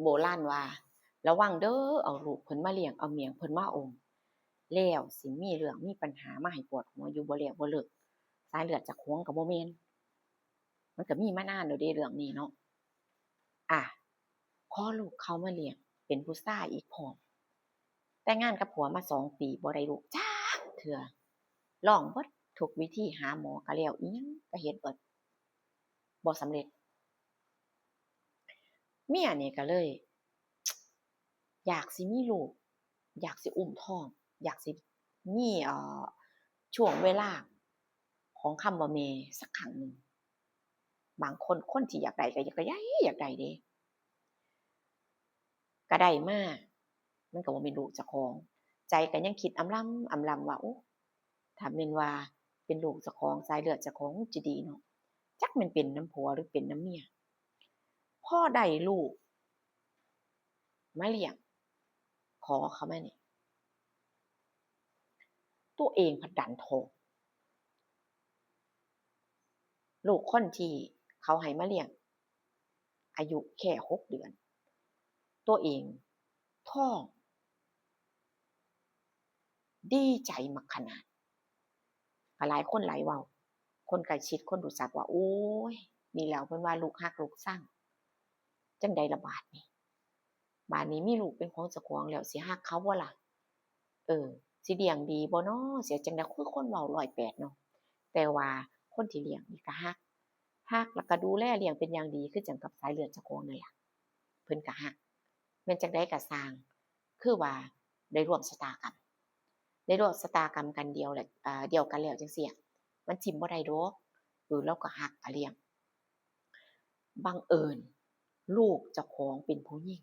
โบราณว่าระวังเด้อเอาลูกเพิ่นมาเลี้ยงเอาเมียงเพิ่นมาอมแล้วสิมีเรื่องมีปัญหามาให้ปวดหัวอยู่บ่แล้วบ่เลิกสายเลือดจากของก็บ่แม่นมันก็มีมานานแล้วเดะเรื่องนี้เนาะอะพอลูกเขามาเลี้ยงเป็นผู้ชายอีกพร้อมแต่งงานกับผัวมา2 ปีบ่ได้ลูกจักเทื่อลองเบิดทุกวิธีหาหมอก็แล้วอิหยังก็เฮ็ดเบิดบ่สำเร็จเมียนี่ก็เลย อยากสิมีลูกอยากสิอุ้มท้องอยากสิมีช่วงเวลาของคำว่าแม่สักครั้งหนึ่งบางคนคนที่อยากได้ก็อยากได้เด้ก็ได้มามันก็บ่แม่นลูกเจ้าของใจก็ยังคิดอำลำว่าโอ้ถ้าแม่นว่าเป็นลูกเจ้าของสายเลือดเจ้าของจะดีเนาะจักแม่นเป็นนำผัวหรือเป็นนำเมียพอได้ลูกมาเลี้ยงขอเขามานี่ตัวเองพัดดันท้องลูกคนที่เขาให้มาเลี้ยงอายุแค่6 เดือนตัวเองท้องดีใจมักขนาดก็หลายคนหลายเว้าคนใกล้ชิดคนรู้จักว่าโอ๊ยนี่แหล้วเพิ่นว่าลูกรักลูกชังจั่งใดล่ะบาดนี้มีลูกเป็นของเจ้าของแล้วสิรักเขาบ่ล่ะสิเลี้ยงดีบ่น้อสิเฮ็ดจั่งใดคือคนเว้า108เนาะแต่ว่าคนที่เลี้ยงนี่ก็รักแล้วก็ดูแลเลี้ยงเป็นอย่างดีคือจั่งกับสายเลือดเจ้าของนั่นล่ะเพิ่นก็รักแม่นจั่งใดก็สร้างคือว่าได้ร่วมชะตากรรมได้ร่วมชะตากรรมกันเดียวแหละเดียวกันแล้วจังซี้อะมันทิ่มบ่ได้ดอกเราก็รักก็เลี้ยงบังเอิญลูกเจ้าของเป็นผู้หญิง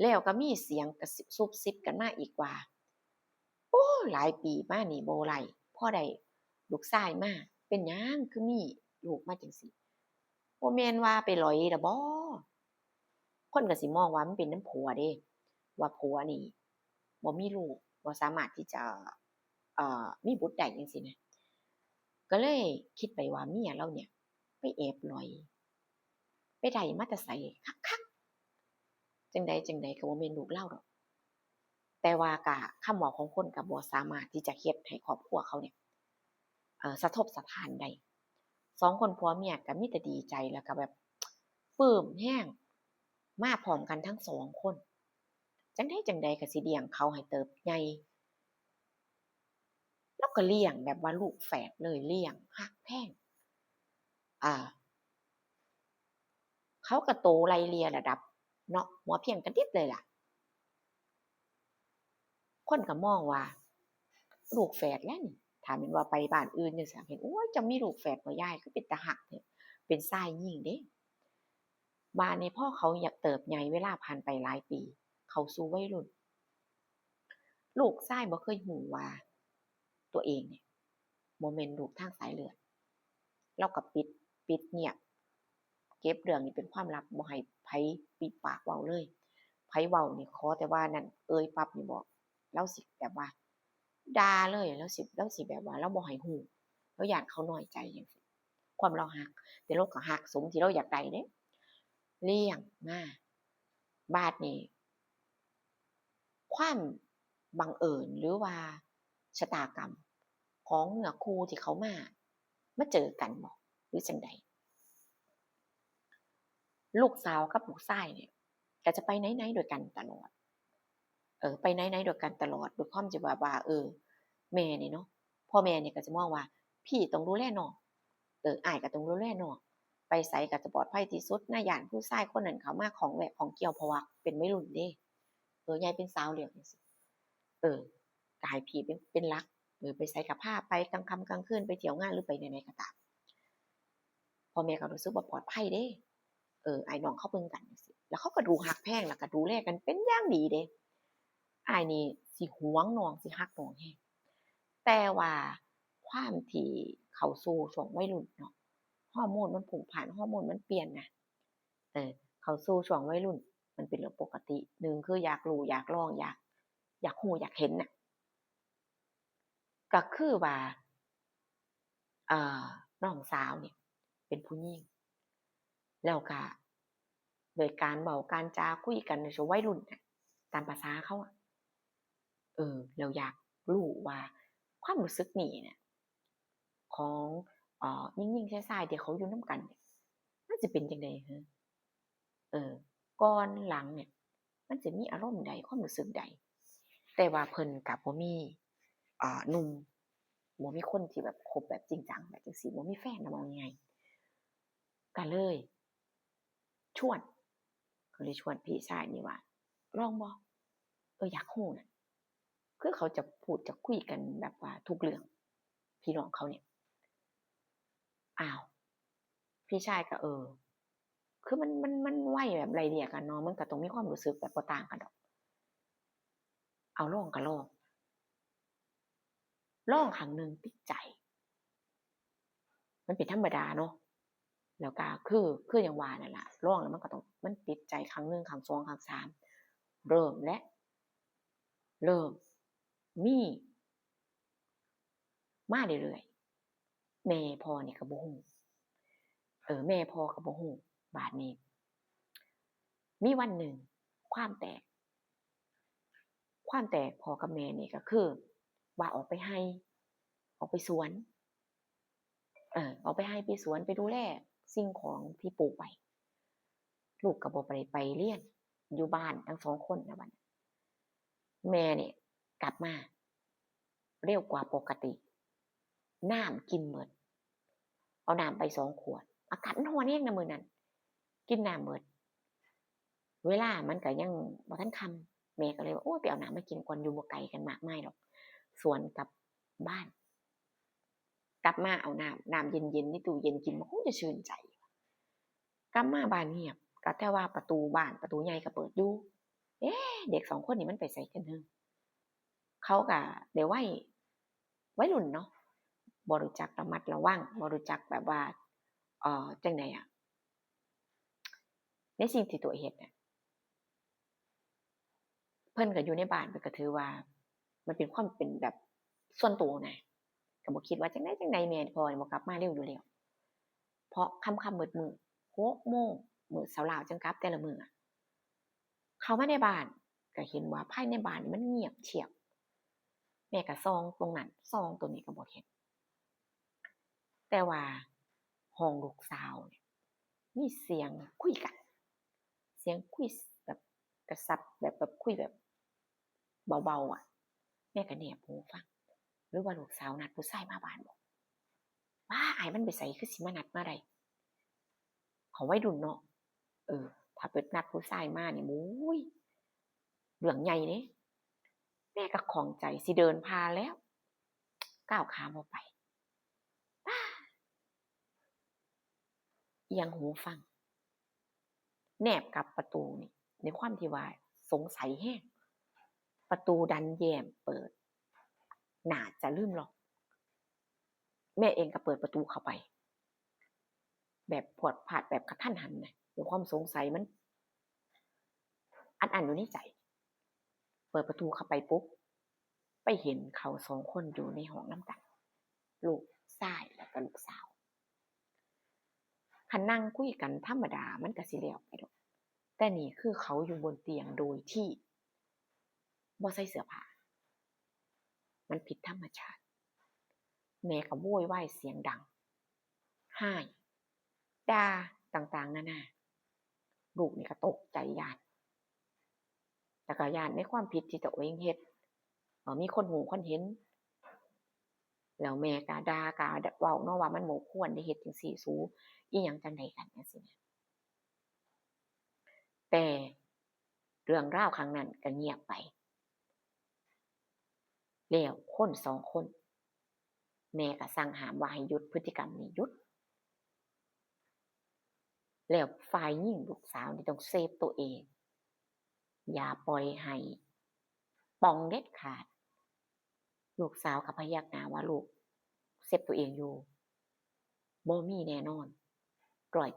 แล้วก็มีเสียงกระซิบซุบซิบกันมาอีกว่า โอ้หลายปีมานี่บ่ไหลพอได้ลูกชายมาเป็นหยังคือมีลูกมาจังซี้บ่แม่นว่าไปหลอยดอกบ่คนก็สิมองว่ามันเป็นนำผัวเด้ว่าผัวนี่บ่มีลูกบ่สามารถที่จะมีบุตรได้จังซี้แหมก็เลยคิดไปว่าเมียเราเนี่ยไปแอบหลอยไปได้มาแต่ไสคักๆจั่งใดก็บ่แม่นลูกเราดอกแต่ว่าก็คำเว้าของคนก็บ่สามารถที่จะเฮ็ดให้ครอบครัวเขาเนี่ย สะทกสะท้านได้2คนผัวเมียก็มีแต่ดีใจแล้วก็แบบปลื้มแรงมาพร้อมกันทั้ง2คนจั่งใดก็สิเลี้ยงเขาให้เติบใหญ่เลาก็เลี้ยงแบบว่าลูกแฝดเลยเลี้ยงรักแพงอ่าเขาก็โตไล่เลี่ยระดับเนาะหัวเพียงกระดิบเลยล่ะคนก็มองว่าลูกแฝดแหล้วนี่ถ้าแม่นว่าไปบ้านอื่นจังซี้เห็นโอ๊ยเจ้ามีลูกแฝดบ่ยายคือเป็นตารักแท้เป็นชายหญิงเด้ บาดนี้พอเขาอยากเติบใหญ่เวลาผ่านไปหลายปีเข้าสู่วัยรุ่นลูกชายบ่เคยรู้ว่าตัวเองเนี่ยบ่แม่นลูกทางสายเลือดเลาก็ปิดเงียบเก็บเรื่องนี้เป็นความลับบ่ให้ไผปิปากเว้าเลยไผเว้านี่ขอแต่ว่านั่นเอ่ยปั๊บนี่บ่เลาสิแบบว่าด่าเลยเลาสิแบบว่าเลาบ่ให้รู้เลาย้านเขาน้อยใจจังซี้ความเรารักแต่เราก็รักสมที่เราอยากได้เดะเลี้ยงมาบาดนี้ ความบังเอิญหรือว่าชะตากรรมของเนื้อคู่ที่เขามาเจอกันบ่หรือจั่งใดลูกสาวกับลูกชายเนี่ยก็จะไปไหนๆด้วยกันตลอดไปไหนๆด้วยกันตลอดด้วยความที่ว่าแม่นี่เนาะพ่อแม่นี่ก็จะมองว่าพี่ต้องดูแลน้องอ้ายก็ต้องดูแลน้องไปไสก็จะปลอดภัยที่สุดนะย้านผู้ชายคนนั้นเข้ามาของแวะของเกี่ยวเพราะว่าเป็นวัยรุ่นเด้ใหญ่เป็นสาวแล้วจังซี้ เออก็ให้พี่เป็นหลักไปไสก็พาไปกลางค่ำกลางคืนไปเที่ยวงานหรือไปไหนๆก็ตามพ่อแม่ก็รู้สึกว่าปลอดภัยเด้อ้ายน้องเขาเบิ่งกันจังซี้แล้วเขาก็ดูรักแพงแล้วก็ดูแลกันเป็นอย่างดีเดะอ้ายนี่สิหวงน้องสิรักน้องแรงแต่ว่าความที่เข้าสู่ช่วงวัยรุ่นเนาะฮอร์โมนมันผุดผาดฮอร์โมนมันเปลี่ยนน่ะเออเข้าสู่ช่วงวัยรุ่นมันเป็นเรื่องปกติหนึ่งคืออยากรู้อยากลองอยากรู้อยากเห็นน่ะ ก็คือว่าอ่าน้องสาวเนี่ยเป็นผู้หญิงแล้วก็ โดยการเว้าการจาคุยกันในช่วงวัยรุ่นน่ะตามประสาเขาอะเราอยากรู้ว่าความรู้สึกนี้เนี่ยของหญิงๆชายๆที่เขาอยู่นำกันเนี่ยมันสิเป็นจั่งใดหเออก่อนหลังเนี่ยมันสิมีอารมณ์ใดความรู้สึกใดแต่ว่าเพิ่นก็บ่มีหนุ่มบ่มีคนที่แบบคบแบบจริงจังแบบจังซี้บ่มีแฟนน่ะว่าง่ายๆก็เลยชวนก็เลยชวนพี่ชายนี่ว่าลองบ่อยากรู้น่ะคือเขาจะพูดจะคุยกันแบบว่าทุกเรื่องพี่น้องเขาเนี่ยอ้าวพี่ชายก็คือมันวัยแบบไล่เลี่ยกันเนาะมันก็ต้องมีความรู้สึกแบบบ่ต่างกันดอกเอาลองก็ลองครั้งหนึ่งติดใจมันเป็นธรรมดาเนาะแล้วก็คืออย่างว่านั่นล่ะลองแล้วมันก็ต้องมันติดใจครั้งหนึ่งครั้งสองครั้งสามเริ่มแล้วเริ่มมีมาเรื่อยๆแม่พ่อนี่ก็บ่ฮู้แม่พ่อก็บ่ฮู้บาดนี้มีวันหนึ่งความแตกความแตกพ่อกับแม่นี่ก็คือว่าออกไปไร่ออกไปสวนออกไปไร่ไปสวนไปดูแลสิ่งของที่ปลูกไว้ลูกก็บ่ได้ไปเรียนอยู่บ้านทั้งสองคนน่ะบัดแม่นี่กลับมาเร็วกว่าปกติน้ำกินเบิดเอาน้ำไป2ขวดอากาศมันร้อนแรงนะมื้อนั้นกินน้ำเบิดเวลามันก็ยังบ่ทันค่ำแม่ก็เลยว่าโอ๊ยไปเอาน้ำมากินก่อนอยู่บ่ไกลกันมากมายดอกสวนกับบ้านกลับมาเอาน้ำเย็นๆในตู้เย็นกินมันคงจะชื่นใจกลับมาบ้านเงียบก็แต่ว่าประตูบ้านประตูใหญ่ก็เปิดอยู่เอ๊ะเด็ก2คนนี้มันไปไสกันฮึเขาก็ได้วัยรุ่นเนาะบ่รู้จักระมัดระวังบ่รู้จักแบบว่าจั่งใดอะในสิ่งที่ตัวเฮ็ดน่ะเพิ่นก็อยู่ในบ้านเพิ่นก็ถือว่ามันเป็นความเป็นแบบส่วนตัวนะก็บ่คิดว่าจั่งใดแม่พ่อนี่บ่กลับมาเร็วอยู่แล้วเพราะค่ำๆมืด6โมงมื้อเช้าลาวจังกลับแต่ละมื้ออะเข้ามาในบ้านก็เห็นว่าภายในบ้านนี่มันเงียบเชียบแม่ก็ส่องตรงนั้นส่องตรงนี้ก็บ่เห็นแต่ว่าห้องลูกสาวเนี่ยมีเสียงคุยกันเสียงคุยแบบกระซับแบบคุยแบบเบาๆอะแม่ก็แนบหูฟังหรือว่าลูกสาวนัดผู้ชายมาบ้านบ่ว้าอ้ายมันไปไสคือสิมานัดมาได้ของวัยรุ่นเนาะถ้าเปิดนัดผู้ชายมานี่โอ้ยเรื่องใหญ่เดะแม่ก็ข้องใจสิเดินผ่านแล้วก้าวขาบ่ไปเอียงหูฟังแนบกับประตูนี่ในความที่ว่าสงสัยแฮงประตูดันแย้มเปิดน่าจะลืมล็อกแม่เองก็เปิดประตูเข้าไปแบบพรวดพราดแบบกะทันหันน่ะด้วยความสงสัยมันอั้นๆอยู่ในใจเปิดประตูเข้าไปปุ๊บไปเห็นเขา2คนอยู่ในห้องนำกันลูกชายแล้วก็ลูกสาวคันนั่งคุยกันธรรมดามันก็สิแล้วไปดอกแต่นี่คือเขาอยู่บนเตียงโดยที่บ่ใส่เสื้อผ้ามันผิดธรรมชาติแม่ก็โวยวายเสียงดังห้ายด่าต่างๆนานาลูกนี่ก็ตกใจย้านแล้วก็ย้านในความผิดที่ตัวเองเฮ็ดมีคนหูคนเห็นแล้วแม่ก็ด่าก็เว้าเนาะว่ามันบ่ควรได้เฮ็ดจังซี้สูอิหยังจั่งใดกันจังซี้แหมแต่เรื่องราวครั้งนั้นก็เงียบไปแล้วคน2คนแม่ก็สั่งห้ามว่าให้หยุดพฤติกรรมนี้หยุดแล้วฝ่ายหญิงลูกสาวนี่ต้องเซฟตัวเองอย่าปล่อยให้ป่องเด็ดขาดลูกสาวก็พยักหน้าว่าลูกเซฟตัวเองอยู่บ่มีแน่นอน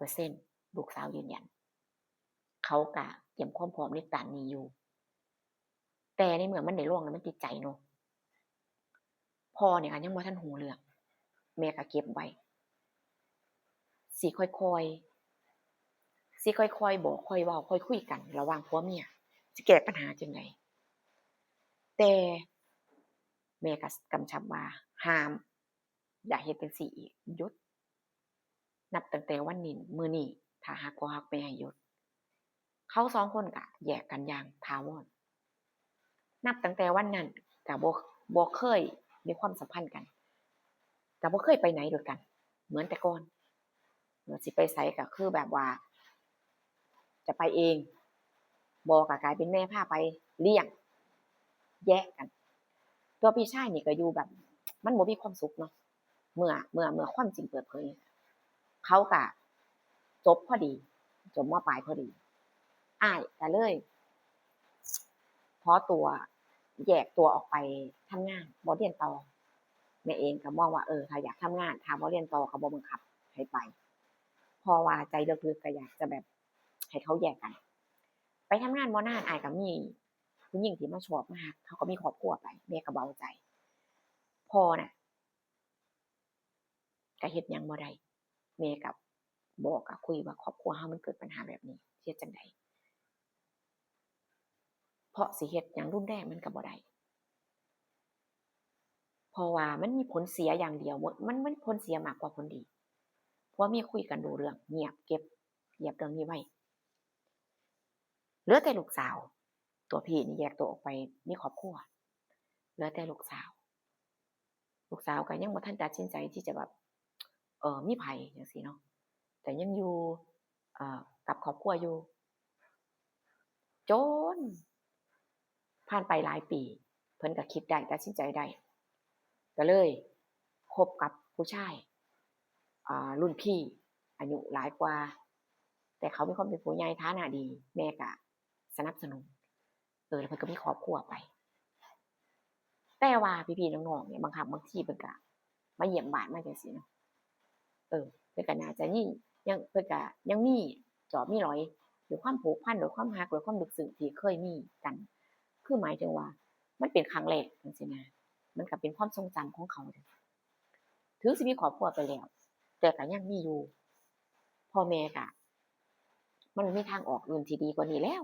100%ลูกสาวยืนยันเขาก็เตรียมความพร้อมในการนี้อยู่แต่ในเมื่อมันได้ลองแล้วมันติดใจเนาะพ่อเนี่ยก็ยังบ่ทันรู้เรื่องแม่ก็เก็บไว้สิค่อยๆ สิค่อยๆบอกค่อยเว้าค่อยคุยกันระหว่างผัวเมียสิแก้ปัญหาจั่งใดแต่แม่ก็กำชับว่าห้ามอย่าเฮ็ดจั่งซี้อีกหยุดนับตั้งแต่วันนี้มื้อนี้ถ้าหากพ่อฮักแม่ให้หยุดเขาสองคนก็แยกกันอย่างถาวรนับตั้งแต่วันนั้นก็บ่เคยมีความสัมพันธ์กันก็บ่เคยไปไหนด้วยกันเหมือนแต่ก่อนสิไปไสก็คือแบบว่าจะไปเองบ่ก็กลายเป็นแม่พาไปเลี้ยงแยกกัน ตัวพี่ชายนี่ก็อยู่แบบมันบ่มีความสุขเนาะเมื่อความจริงเปิดเผยเขาก็จบพอดีจบม.ปลายพอดีอ้ายก็เลยขอตัวแยกตัวออกไปทำงานบ่เรียนต่อแม่เองก็มองว่าถ้าอยากทำงานถ้าบ่เรียนต่อก็บ่บังคับให้ไปเพราะว่าใจลึกๆก็อยากจะแบบให้เขาแยกกันไปทำงานบ่นานอ้ายก็มีผู้หญิงที่มาชอบมารักเขาก็มีครอบครัวไปแม่ก็เบาใจพ่อน่ะ ก็เฮ็ดหยังบ่ได้แม่ก็บอกก็คุยว่าครอบครัวเฮามันเกิดปัญหาแบบนี้สิเฮ็ดจั่งใดเพราะสิเฮ็ดหยังรุนแรงมันก็บ่ได้เพราะว่ามันมีผลเสียอย่างเดียวมันผลเสียมากกว่าผลดีผัวเมียคุยกันรู้เรื่องเงียบเก็บเรื่องนี้ไว้เหลือแต่ลูกสาวตัวพี่นี่แยกตัวออกไปมีครอบครัวเหลือแต่ลูกสาวก็ยังบ่ทันตัดสินใจที่จะแบบมีไผจังซี้เนาะแต่ยังอยู่เอ่อกับครอบครัวอยู่จน ผ่านไปหลายปีเพิ่นก็คิดได้ตัดสินใจได้ก็เลยคบกับผู้ชายรุ่นพี่อายุหลายกว่าแต่เขามีความเป็นผู้ใหญ่ฐานะดีแม่ก็สนับสนุนแล้วเพิ่นก็มีครอบครัวไปแต่ว่าพี่ๆน้องๆเนี่ยบางทีเพิ่นก็มาเยี่ยมบ้านมาจังซี่เนาะเพิ่นก็น่าจะยังเพิ่นก็ยังมีจอบมีหลอยด้วยความผูกพันด้วยความรักด้วยความลึกซึ้งที่เคยมีกันคือหมายถึงว่ามันเป็นครั้งแรกจังซี้นะมันก็เป็นความทรงจำของเขาถึงสิมีครอบครัวไปแล้วแต่ก็ยังมีอยู่พ่อแม่ก็มันบ่มีทางออกอื่นที่ดีกว่านี้แล้ว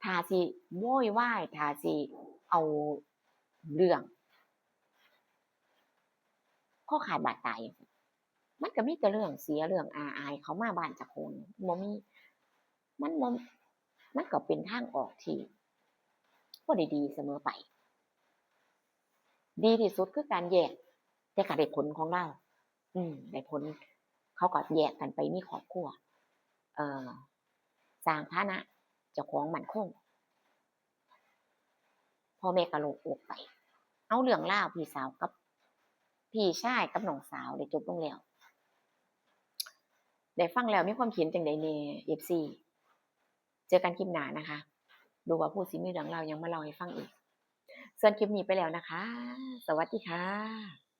ถ้าสิโวยวายถ้าสิเอาเรื่องคอขาดบาดตายจังซี้มันก็มีแต่เรื่องเสียเรื่องอาอายเขามาบ้านเจ้าของบ่มีมันบ่มันก็เป็นทางออกที่บ่ได้ดีเสมอไปดีที่สุดคือการแยกแต่ก็ได้ผลของเราได้ผลเขาก็แยกกันไปมีครอบครัวเอ่อสร้างฐานะเจ้าของมั่นคงพ่อแม่ก็โล่งอกไปเอาเรื่องราวพี่สาวกับพี่ชายกับน้องสาวได้จบลงแล้วได้ฟังแล้วมีความคิดเห็นจั่งใดแหน่ FC เจอกันคลิปหน้านะคะดูว่าผู้สิมีเรื่องราวหยังมาเล่าให้ฟังอีกส่วนคลิปนี้ไปแล้วนะคะสวัสดีค่ะ